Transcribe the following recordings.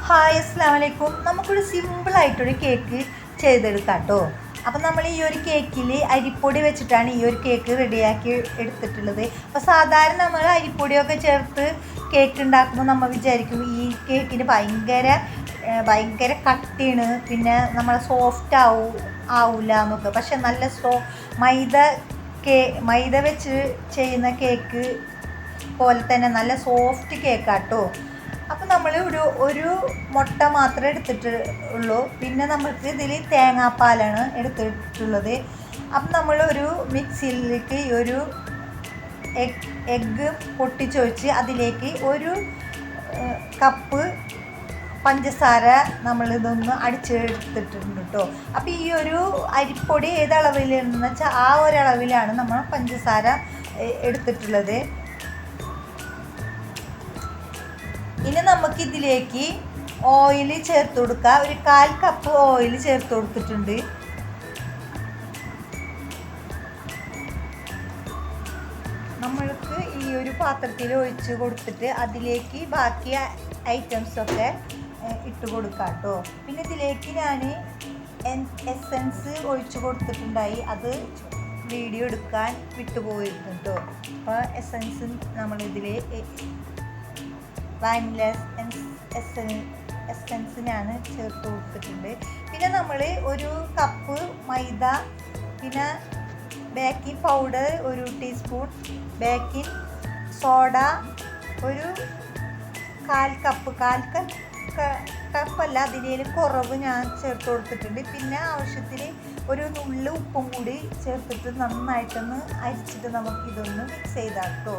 Hi അസ്സലാമു അലൈക്കും. നമുക്കൊരു സിമ്പിളായിട്ടൊരു കേക്ക് ചെയ്തെടുക്കാം കേട്ടോ. അപ്പം നമ്മൾ ഈ ഒരു കേക്കിൽ അരിപ്പൊടി വെച്ചിട്ടാണ് ഈ ഒരു കേക്ക് റെഡിയാക്കി എടുത്തിട്ടുള്ളത്. അപ്പോൾ സാധാരണ നമ്മൾ അരിപ്പൊടിയൊക്കെ ചേർത്ത് കേക്ക് ഉണ്ടാക്കുമ്പോൾ നമ്മൾ വിചാരിക്കും ഈ കേക്കിന് ഭയങ്കര കട്ടിയാണ്, പിന്നെ നമ്മൾ സോഫ്റ്റ് ആവില്ല എന്നൊക്കെ. പക്ഷെ നല്ല മൈദ വെച്ച് ചെയ്യുന്ന കേക്ക് പോലെ തന്നെ നല്ല സോഫ്റ്റ് കേക്കാട്ടോ. അപ്പോൾ നമ്മൾ ഒരു മുട്ട മാത്രമേ എടുത്തിട്ടുള്ളൂ. പിന്നെ നമുക്ക് ഇതിൽ തേങ്ങാപ്പാലാണ് എടുത്തിട്ടുള്ളത്. അപ്പം നമ്മൾ ഒരു മിക്സിയിലേക്ക് ഒരു എഗ്ഗ് പൊട്ടിച്ചൊഴിച്ച് അതിലേക്ക് ഒരു കപ്പ് പഞ്ചസാര നമ്മളിതൊന്ന് അടിച്ചെടുത്തിട്ടുണ്ട് കേട്ടോ. അപ്പോൾ ഈ ഒരു അരിപ്പൊടി ഏത് അളവിലെന്ന് വെച്ചാൽ ആ ഒരളവിലാണ് നമ്മൾ പഞ്ചസാര എടുത്തിട്ടുള്ളത്. ഇനി നമുക്കിതിലേക്ക് ഓയിൽ ചേർത്ത് കൊടുക്കുക. ഒരു 1/4 കപ്പ് ഓയിൽ ചേർത്ത് കൊടുത്തിട്ടുണ്ട്. നമ്മൾക്ക് ഈ ഒരു പാത്രത്തിൽ ഒഴിച്ച് കൊടുത്തിട്ട് അതിലേക്ക് ബാക്കി ഐറ്റംസൊക്കെ ഇട്ട് കൊടുക്കാം കേട്ടോ. പിന്നെ ഇതിലേക്ക് ഞാൻ എസൻസ് ഒഴിച്ച് കൊടുത്തിട്ടുണ്ടായി, അത് വീഡിയോ എടുക്കാൻ വിട്ടുപോയിരുന്നു കേട്ടോ. അപ്പോൾ എസൻസ് നമ്മളിതിൽ വാനില എസൻസിനാണ് ചേർത്ത് കൊടുത്തിട്ടുണ്ട്. പിന്നെ നമ്മൾ ഒരു കപ്പ് മൈദ, പിന്നെ baking powder 1 teaspoon, baking soda ഒരു 1/4 കപ്പല്ല, അതിനേലും കുറവ് ഞാൻ ചേർത്ത് കൊടുത്തിട്ടുണ്ട്. പിന്നെ ആവശ്യത്തിന് ഒരു നുള്ളു ഉപ്പും കൂടി ചേർത്തിട്ട് നന്നായിട്ടൊന്ന് അരിച്ചിട്ട് നമുക്കിതൊന്ന് മിക്സ് ചെയ്താൽ കേട്ടോ.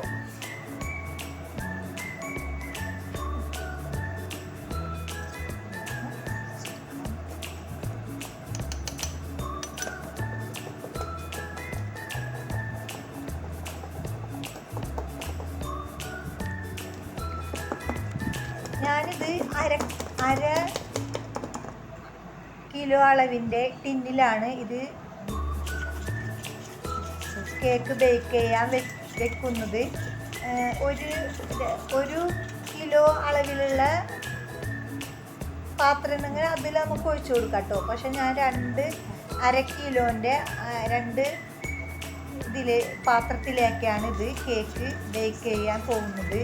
ഞാനിത് അര കിലോ അളവിൻ്റെ ടിന്നിലാണ് ഇത് കേക്ക് ബേക്ക് ചെയ്യാൻ വെക്കുന്നത്. ഒരു കിലോ അളവിലുള്ള പാത്രങ്ങൾ അതിൽ നമുക്ക് ഒഴിച്ചു കൊടുക്കാം കേട്ടോ. പക്ഷെ ഞാൻ അര കിലോൻ്റെ 2 പാത്രത്തിലേക്കാണ് ഇത് കേക്ക് ബേക്ക് ചെയ്യാൻ പോകുന്നത്.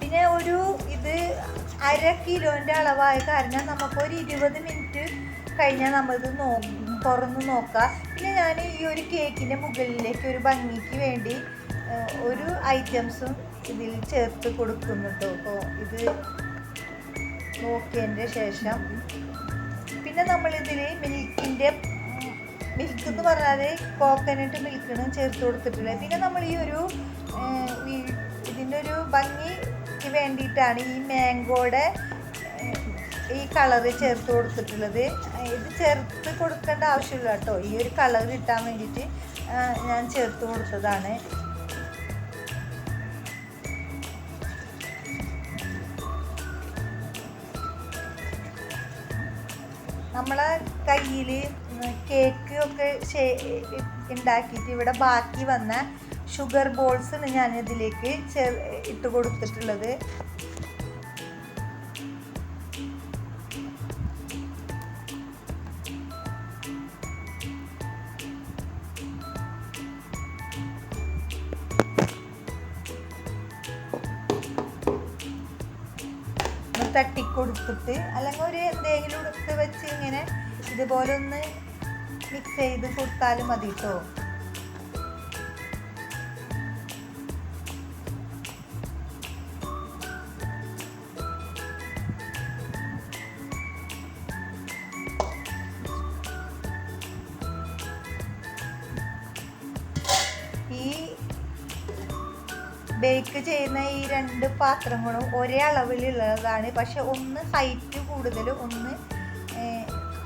പിന്നെ ഇത് 1/2 കിലോൻ്റെ അളവായ കാരണം നമുക്കൊരു 20 മിനിറ്റ് കഴിഞ്ഞാൽ നമ്മളിത് തുറന്ന് നോക്കാം. പിന്നെ ഞാൻ ഈ ഒരു കേക്കിൻ്റെ മുകളിലേക്ക് ഒരു ഭംഗിക്ക് വേണ്ടി ഒരു ഐറ്റംസും ഇതിൽ ചേർത്ത് കൊടുക്കുന്നുണ്ട്. അപ്പോൾ ഇത് നോക്കിയതിൻ്റെ ശേഷം പിന്നെ നമ്മളിതിൽ മിൽക്ക് എന്ന് പറഞ്ഞാൽ കോക്കനട്ട് മിൽക്കാണ് ചേർത്ത് കൊടുത്തിട്ടുള്ളത്. പിന്നെ നമ്മൾ ഇതിൻ്റെ ഒരു ഭംഗിക്ക് വേണ്ടിയിട്ടാണ് ഈ മാംഗോയുടെ ഈ കളറ് ചേർത്ത് കൊടുത്തിട്ടുള്ളത്. ഇത് ചേർത്ത് കൊടുക്കേണ്ട ആവശ്യമില്ല കേട്ടോ, ഈ ഒരു കളർ കിട്ടാൻ വേണ്ടിയിട്ട് ഞാൻ ചേർത്ത് കൊടുത്തതാണ്. നമ്മളെ കയ്യിൽ കേക്ക് ഒക്കെ ഉണ്ടാക്കിയിട്ട് ഇവിടെ ബാക്കി വന്ന ഷുഗർ ബോൾസാണ് ഞാൻ ഇതിലേക്ക് ഇട്ട് കൊടുത്തിട്ടുള്ളത്. തട്ടിക്കൊടുത്തിട്ട് അല്ലെങ്കിൽ എന്തെങ്കിലും എടുത്ത് വെച്ച് ഇങ്ങനെ ഇതുപോലെ ഒന്ന് മിക്സ് ചെയ്ത് കൊടുത്താലും മതി കേട്ടോ. ഈ ബേക്ക് ചെയ്യുന്ന ഈ 2 പാത്രങ്ങളും ഒരേ അളവിലുള്ളതാണ്. പക്ഷെ ഒന്ന് ഹൈറ്റ് കൂടുതലും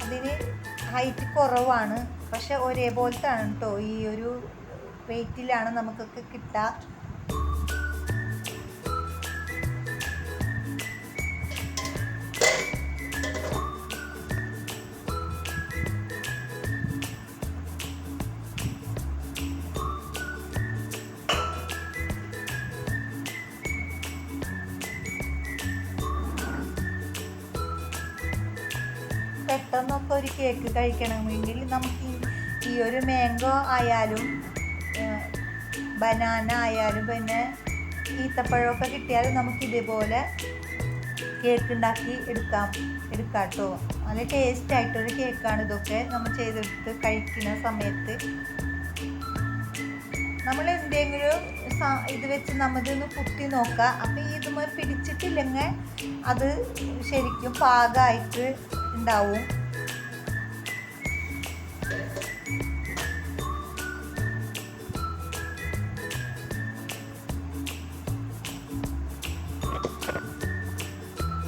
അതിന് ഹൈറ്റ് കുറവാണ്. പക്ഷെ ഒരേപോലത്താണ് കേട്ടോ. ഈ ഒരു വെയിറ്റിലാണ് നമുക്കൊക്കെ കിട്ടുക. പെട്ടെന്നൊക്കെ ഒരു കേക്ക് കഴിക്കണമെങ്കിൽ നമുക്ക് ഈ ഒരു മാംഗോ ആയാലും ബനാന ആയാലും പിന്നെ ഈത്തപ്പഴമൊക്കെ കിട്ടിയാലും നമുക്ക് ഇതേപോലെ കേക്ക് ഉണ്ടാക്കി എടുക്കാം കേട്ടോ. നല്ല ടേസ്റ്റ് ആയിട്ടൊരു കേക്കാണ് ഇതൊക്കെ നമ്മൾ ചെയ്തെടുത്ത് കഴിക്കുന്ന സമയത്ത്. നമ്മൾ എന്തെങ്കിലും ഇത് വെച്ച് നമ്മളിതൊന്ന് കുത്തി നോക്കുക. അപ്പം ഇതുമായി പിടിച്ചിട്ടില്ലെങ്കിൽ അത് ശരിക്കും പാകമായിട്ട് ഉണ്ടാവും.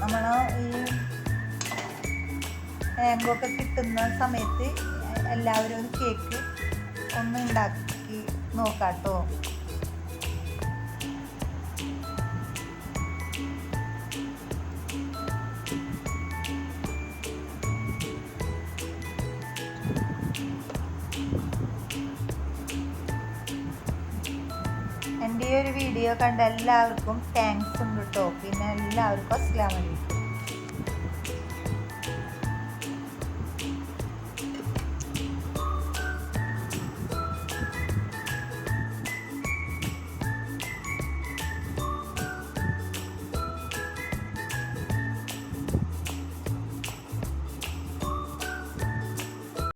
നമ്മൾ ഈ മാംഗോ ഒക്കെ കിട്ടുന്ന സമയത്ത് എല്ലാവരും ഒരു കേക്ക് ഒന്ന് ഉണ്ടാക്കി നോക്കാം കേട്ടോ. എൻ്റെ ഈ ഒരു വീഡിയോ കണ്ട എല്ലാവർക്കും താങ്ക്സ് ഉണ്ട് കേട്ടോ. പിന്നെ എല്ലാവർക്കും അസ്സലാമു അലൈക്കും.